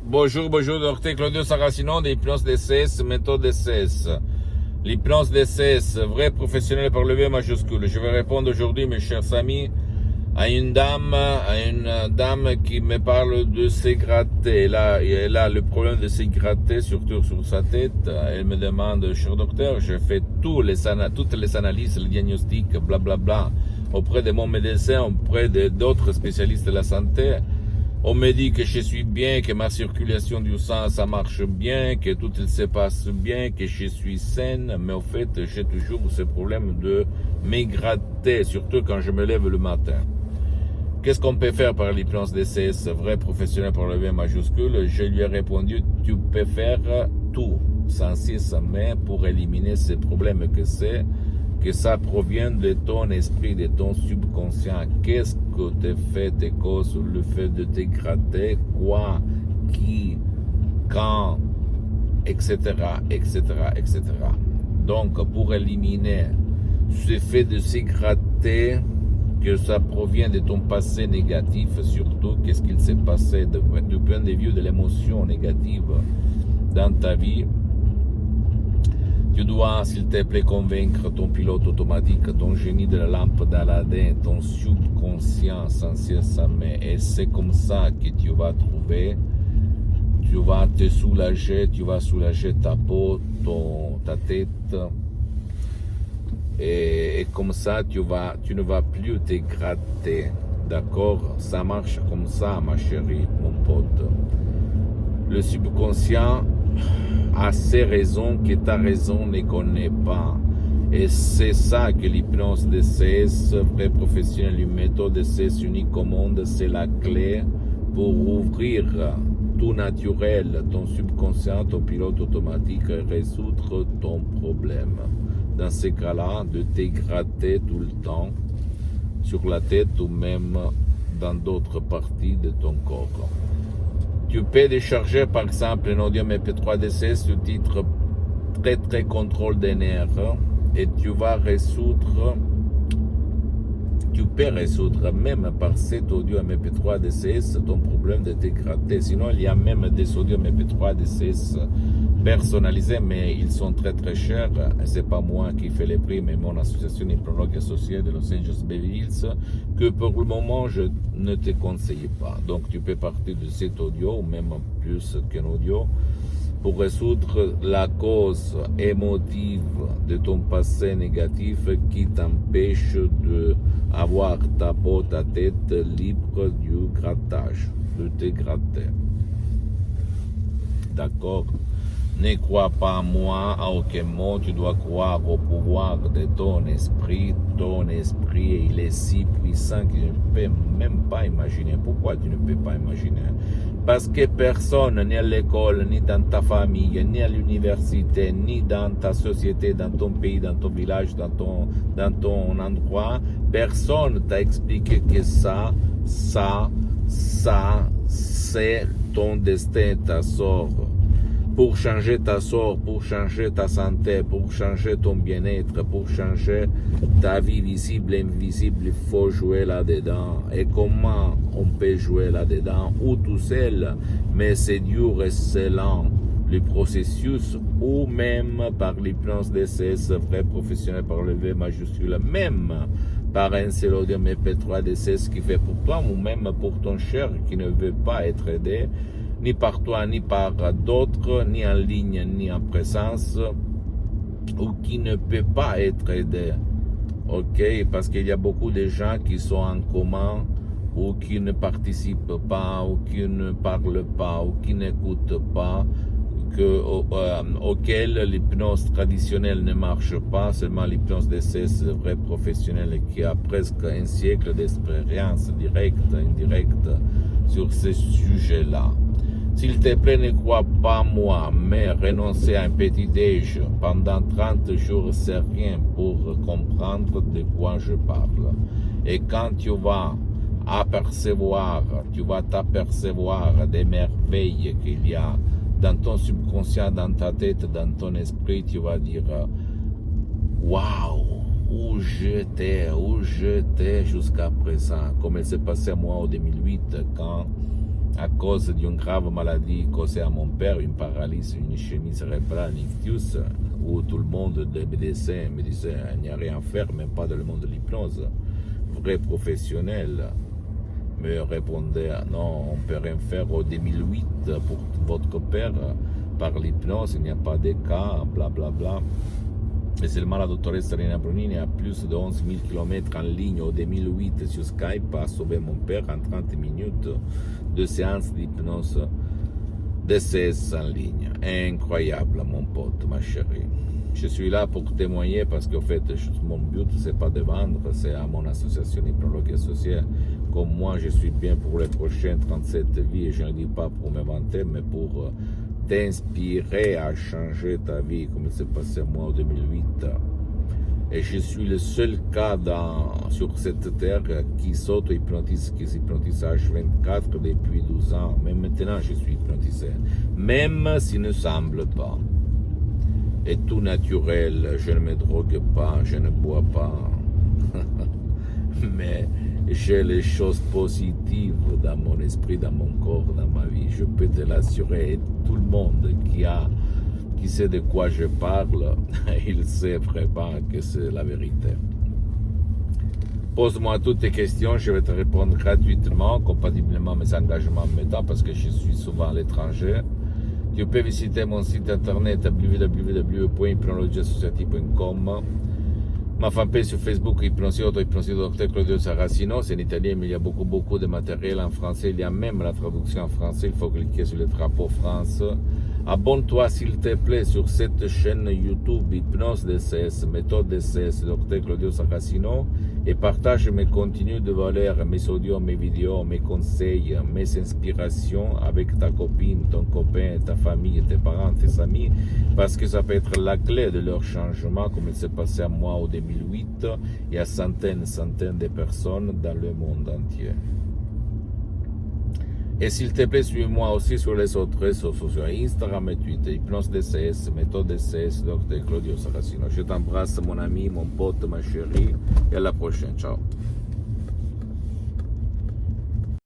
Bonjour, bonjour, docteur Claudio Saracino d'Hypnose DCS, méthode DCS. L'hypnose DCS, vrai professionnel par le V majuscule. Je vais répondre aujourd'hui, mes chers amis, à une dame qui me parle de se gratter. Elle a le problème de se gratter, surtout sur sa tête. Elle me demande, cher docteur, je fais toutes les analyses, les diagnostics, blablabla, auprès de mon médecin, auprès d'autres spécialistes de la santé. On me dit que je suis bien, que ma circulation du sang, ça marche bien, que tout se passe bien, que je suis saine, mais au fait, j'ai toujours ce problème de me gratter, surtout quand je me lève le matin. Qu'est-ce qu'on peut faire par l'hypnose DCS, vrai professionnel par le V majuscule? Je lui ai répondu, tu peux faire tout, sans cesse, mais pour éliminer ces problèmes que ça provient de ton esprit, de ton subconscient. Qu'est-ce que te fait, te cause le fait de te gratter, quoi, qui, quand, etc., etc., etc. Donc, pour éliminer ce fait de se gratter, que ça provient de ton passé négatif, surtout, qu'est-ce qu'il s'est passé du point de vue de l'émotion négative dans ta vie, tu dois, s'il te plaît, convaincre ton pilote automatique, ton génie de la lampe d'Aladin, ton subconscient sans cesse, et c'est comme ça que tu vas trouver, tu vas te soulager, tu vas soulager ta peau, ta tête, et comme ça, tu ne vas plus te gratter, d'accord? Ça marche comme ça, ma chérie, mon pote. Le subconscient a ses raisons que ta raison ne connaît pas. Et c'est ça que l'hypnose DCS, vrai professionnel, une méthode DCS unique au monde, c'est la clé pour ouvrir tout naturel, ton subconscient, ton pilote automatique et résoudre ton problème. Dans ces cas-là, de te gratter tout le temps sur la tête ou même dans d'autres parties de ton corps. Tu peux décharger par exemple un audio MP3 DCS sous titre très contrôle des nerfs et tu peux résoudre même par cet audio MP3 DCS ton problème de te gratter. Sinon il y a même des audios MP3 DCS personnalisés, mais ils sont très chers. C'est pas moi qui fais les prix, mais mon association hypnologue associée de Los Angeles Beverly Hills, que pour le moment je ne te conseille pas. Donc tu peux partir de cet audio ou même plus qu'un audio pour résoudre la cause émotive de ton passé négatif qui t'empêche d'avoir ta peau, ta tête libre du grattage, de te gratter. D'accord? Ne crois pas à moi, à aucun mot, tu dois croire au pouvoir de ton esprit. Ton esprit, il est si puissant que tu ne peux même pas imaginer. Pourquoi tu ne peux pas imaginer? Parce que personne, ni à l'école, ni dans ta famille, ni à l'université, ni dans ta société, dans ton pays, dans ton village, dans ton endroit, personne t'a expliqué que ça, c'est ton destin, ta sort. Pour changer ta sort, pour changer ta santé, pour changer ton bien-être, pour changer ta vie visible et invisible, il faut jouer là-dedans. Et comment on peut jouer là-dedans? Ou tout seul, mais c'est dur et c'est lent. Le processus, ou même par l'hypnose DCS, vrai professionnel par le V majuscule, même par un seul audio MP3 DCS qui fait pour toi, ou même pour ton cher qui ne veut pas être aidé, ni par toi, ni par d'autres, ni en ligne, ni en présence, ou qui ne peut pas être aidé. Ok? Parce qu'il y a beaucoup de gens qui sont en coma, ou qui ne participent pas, ou qui ne parlent pas, ou qui n'écoutent pas, auquel l'hypnose traditionnelle ne marche pas, seulement l'hypnose DCS vrai professionnel qui a presque un siècle d'expérience directe, indirecte sur ce sujet-là. S'il te plaît, ne crois pas moi, mais renoncer à un petit déj pendant 30 jours, c'est rien pour comprendre de quoi je parle. Et quand tu vas t'apercevoir des merveilles qu'il y a dans ton subconscient, dans ta tête, dans ton esprit, tu vas dire waouh, où j'étais jusqu'à présent, comme il s'est passé à moi en 2008 quand à cause d'une grave maladie causée à mon père, une paralysie, une ischémie cérébrale, un ictus, où tout le monde, les médecins me disaient il n'y a rien à faire, même pas dans le monde de l'hypnose. Vrai professionnel me répondait non, on ne peut rien faire au 2008 pour votre père par l'hypnose, il n'y a pas de cas, blablabla. Bla bla. Et seulement la doctoresse Rina Brunini a plus de 11 000 km en ligne au 2008 sur Skype a sauvé mon père en 30 minutes de séance d'hypnose DCS en ligne. Incroyable, mon pote, ma chérie. Je suis là pour témoigner parce qu'en fait, mon but, c'est pas de vendre, c'est à mon association Hypnologue Associée. Comme moi, je suis bien pour les prochaines 37 vies, et je ne dis pas pour me vanter, mais pour t'inspirer à changer ta vie, comme il s'est passé moi en 2008. Et je suis le seul cas sur cette terre qui s'auto-hypnotise, qui s'hypnotise H24 depuis 12 ans. Même maintenant, je suis hypnotisé. Même s'il ne semble pas. Et tout naturel, je ne me drogue pas, je ne bois pas. Mais j'ai les choses positives dans mon esprit, dans mon corps, dans ma vie. Je peux te l'assurer. Et tout le monde qui sait de quoi je parle, il sait vraiment que c'est la vérité. Pose-moi toutes tes questions, je vais te répondre gratuitement, compatiblement à mes engagements maintenant, parce que je suis souvent à l'étranger. Tu peux visiter mon site internet www.hypnologieassociative.com, ma fanpage sur Facebook, Hypnosie Dr Claudio Saracino, c'est en italien, mais il y a beaucoup de matériel en français, il y a même la traduction en français, il faut cliquer sur le drapeau France. Abonne-toi s'il te plaît sur cette chaîne YouTube Hypnose DCS, méthode DCS, Dr Claudio Saracino, et partage mes contenus de valeur, mes audios, mes vidéos, mes conseils, mes inspirations avec ta copine, ton copain, ta famille, tes parents, tes amis, parce que ça peut être la clé de leur changement, comme il s'est passé à moi en 2008 et à centaines de personnes dans le monde entier. Et s'il te plaît, suis-moi aussi sur les autres réseaux sociaux, Instagram et Twitter, Hypnose DCS, méthode DCS, Dr Claudio Saracino. Je t'embrasse, mon ami, mon pote, ma chérie, et à la prochaine. Ciao.